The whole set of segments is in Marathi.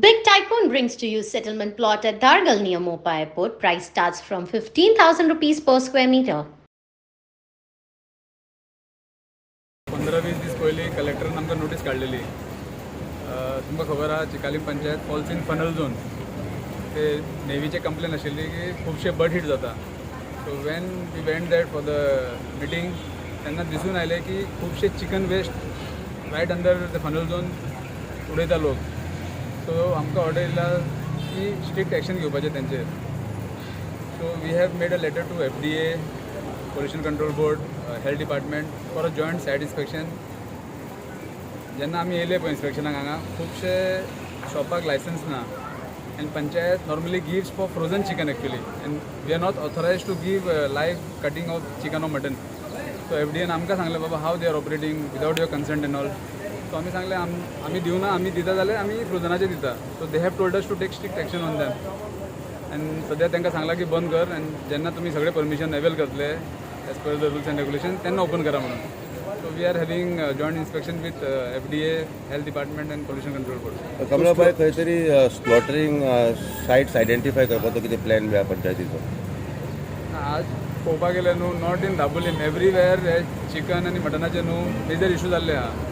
Big Tycoon brings to you settlement plot at Dargal near Mopa Airport. Price starts from 15,000 rupees per square meter. 15-20 दीस पयलीं कलेक्टरान आमकां नोटीस काडलेली. तुमकां खबर आहा Chicalim panchayat falls in funnel zone ते नेवीचे कंप्लेन आशिल्ली की खुबशे बर्ड हीट जाता. So when we went that for the meeting तेन्ना दिसून आयलें की खुबशे chicken waste right under the funnel zone उडयता लोक. सो आमकां ऑर्डर येयला की स्ट्रिक्ट एक्शन घेवपाचें तेंचेर. So we have made a letter to FDA, pollution control board, health department for a joint site inspection. जेन्ना आमी येयले पळय इन्स्पेक्शनाक हांगा खुबशे शॉपाक लायसन्स ना and panchayat normally gives for frozen chicken actually and we are not authorize to give live cutting of chicken or mutton. So FDAन आमकां सांगलें बाबा how they are operating without your consent and all. So आमी सांगलें आमी दिवना, आमी दिता जाल्यार आमी फ्रोजनाचे दिता. So they have told us to take strict action on them and सद्या तांकां सांगलां की बंद कर एंड जेन्ना तुमी सगळे परमिशन अवेल करतले as per the rules and regulation तेन्ना ओपन करा म्हणून. So we are having joint inspection with FDA, health department and pollution control board. Kamlabai खंय तरी स्लॉटरिंग सायट्स आयडेंटिफाय करपाचो कितें प्लॅन बी आहा पंचायतीचो? आज पळोवपाक गेल्यार न्हू नॉट इन दाबोलीम एवरीवेअर हे चिकन आनी मटनाचे न्हू मेजर इशू जाल्ले आहा.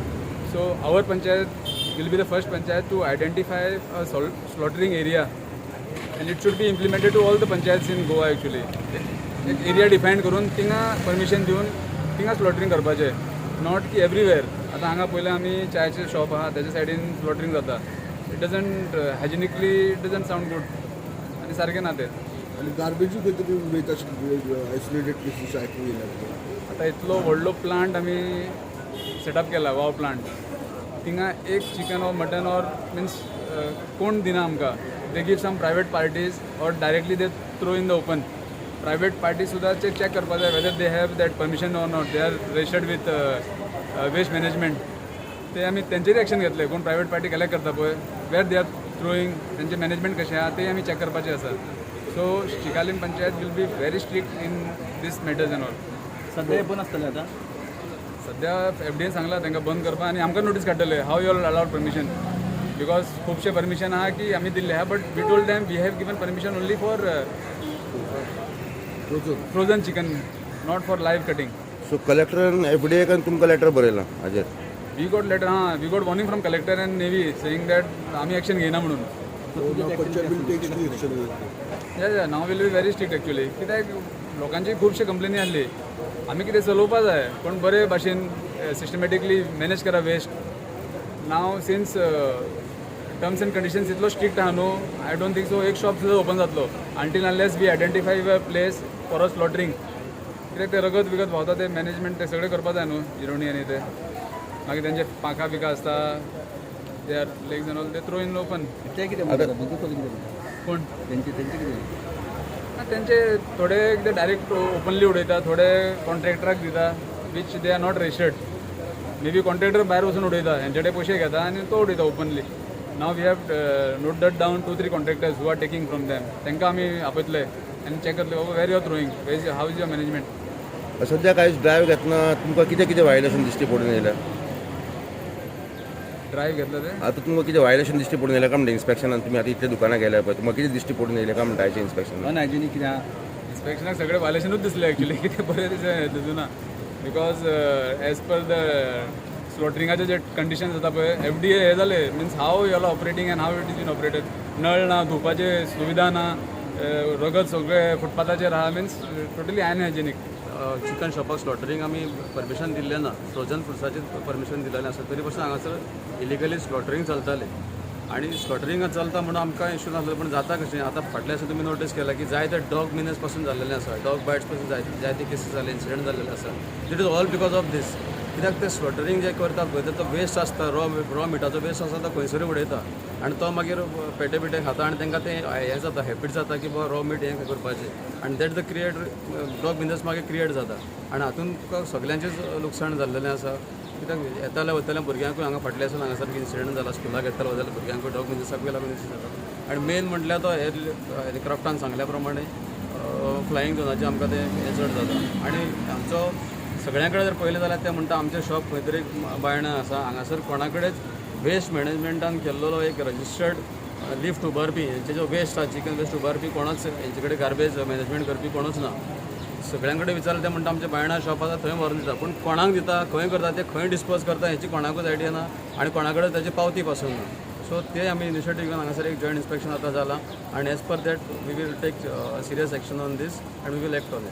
So our panchayat will be the first panchayat to identify a slaughtering area and it should be implemented to all the panchayats in Goa actually. एक एरिया डिफायन करून थिंगा परमिशन दिवन थिंगा स्लॉटरिंग करपाचें, नॉट की एवरीवेअर. आतां हांगा पयलें आमी चायचे शॉप आहा तेच्या सायडीन स्लॉटरिंग जाता. It doesn't hygienically it doesn't sound good आनी सारकें ना तें. आणि गार्बेजूय खंय तरी उडयता आयसोलेटेड प्लेसीस आयकूंक येयला. आतां इतलो व्हडलो प्लांट आमी सेटअप केला वाव प्लांट. थिंगा एक chicken or mutton or means कोण दिना आमकां. They give some private parties or directly they throw in the open. Private party सुद्दां चॅक करपाक जाय whether they have that permission or not. They are registered with waste management. ते आमी तेंचेर एक्शन घेतले. कोण प्रायवेट पार्टी कलेक्ट करता पळय वेर दे आर थ्रोईंग तेंचे मॅनेजमेंट कशें आहा ते आमी चॅक करपाचें आसा. So Chicalim panchayat will be very strict in these matters and all. सध्या बंद आसतलें आतां सद्या FDAन सांगलां तांकां बंद करपा आनी आमकां नोटीस काडटले how you are allowed permission because खुबशे परमिशन आहा की आमी दिल्ले आहा. But we told them we have given permission only for frozen chicken not for live cutting. So कलेक्टरान FDA कान तुमकां लेटर बरयलां हाजेर? We got letter we got warning from collector and navy saying that आमी एक्शन घेयना म्हणून. Panchayat will take strict action. या now will be very strict actually. कित्याक लोकांची खुबशे कंप्लेनी आसली. आमी कितें चलोवपा जाय पण बरे भाशेन सिस्टमॅटिकली मॅनेज करा waste. Now since terms and conditions इतलो स्ट्रिक्ट आहा न्हू आय डोंट थिंक सो एक शॉप सुद्दां ओपन जातलो until unless we identify a place for a slaughtering. कित्याक ते रगत विगत व्हांवता ते मॅनेजमेंट ते सगळें करपा जाय न्हू जिरोणी आनी ते मागीर तेंचे पाखां बिकां आसता they are legs and all they throw in open. ते कितें म्हणटा बंदूक कितें कोण तेंचे कितें तेंचे थोडे कितें डायरेक्ट ओपनली उडयता, थोडे कॉन्ट्रॅक्टराक दिता which they are not registered. May be contractor भायर वचून उडयता हेंचे कडेन पयशे घेता आनी तो उडयता openly. Now we have noted down 2-3 contractors who are taking from them. तांकां आमी आपयतले आनी चॅक करतले बाबा where you are throwing how is your management. सध्या कांयच ड्रायव्ह घेतना तुमकां कितें कितें वायलेशन दिश्टी पडून येयल्या? ड्रायव्ह घेतलं ते आतां तुमकां कितें वायलेशन दिश्टी पडून येयल्या काय म्हणटा इन्स्पेक्शनान? तुमी आतां इतल्या दुकानां गेल्या पळय तुमकां कितें दिश्टी पडून येयल्या काय म्हणटा हेचें इन्स्पेक्शन? अनहायजिनीक कितें आहा? इन्स्पेक्शनाक सगळे वायलेशनूच दिसले एक्चुली. कितें बरें दिसना बिकॉज एज पर द स्लॉटरिंगाचे जे कंडिशन्स जाता पळय FDA हे जाले means how you are operating and how it is been operated. नळ ना, धुवपाचे सुविधा ना, रगत सगळे फुटपाथाचेर आहा मिन्स टोटली अनहायजिनीक. चिकन शॉपाक स्लॉटरिंग आमी परमिशन दिल्लें ना. फ्रोजन फुड्साची परमिशन दिलेलें आसा तरी पासून हांगासर इलिगली स्लॉटरिंग चलतालें आनी स्लॉटरिंग चलता म्हणून आमकां इश्यू नासलो. पूण जाता कशें आतां फाटल्या दिसा तुमी नोटीस केला की जायते डॉग मिनस पासून जाल्लेलें आसा. डॉग बायट्स पासून जायते केसीस जाल्ले इन्सिडंट जाल्लेले आसा. It is all because of this. कित्याक ते स्लॉटरिंग जे करता पळय तो वेस्ट आसता रॉ मिटाचो वेस्ट आसा तो खंयसरूय उडयता आनी तो मागीर पेटे खाता आनी तांकां तें हें जाता हॅबीट जाता की बाबा रॉ मीट हें करपाचें आनी that the create dog business मागीर क्रिएट जाता आनी हातून सगल्यांचेच लुकसाण जाल्लेलें आसा. कित्याक येताल्या वयताल्या भुरग्यांकूय हांगा फाटल्या दिसान हांगासर इन्सिडंट जाला स्कुलाक येताले वयताल्या भुरग्यांकूय डॉग बिझनसाकूय लागून जाता. आनी मेन म्हटल्यार तो हे क्राफ्टान सांगल्या प्रमाणे फ्लायींग झोनाचें आमकां तें हें चड जाता. आनी आमचो सगळ्यां कडेन जर पळयलें जाल्यार तें म्हणटा आमचें शॉप खंय तरी बायणां आसा. हांगासर कोणा कडेच वेस्ट मॅनेजमेंटान केल्लो एक रजिस्टर्ड लिफ्ट उबारपी हेंचे जो वेस्ट आसा चिकन वेस्ट उबारपी कोणूच हेंचे कडेन गार्बेज मॅनेजमेंट करपी कोणूच ना. सगळ्यां कडेन विचारलें ते म्हणटा आमचे बायणा शॉप आसा थंय व्हरून दिता, पूण कोणाक दिता खंय करता ते खंय डिस्पोज करता हेची कोणाकूच आयडिया ना आनी कोणा कडेन ताची पावती पासून ना. सो ते आमी इनिशिएटीव घेवन हांगासर एक जॉयंट इन्स्पेक्शन आतां जालां आनी as per that we will take serious action on these and we will act on it.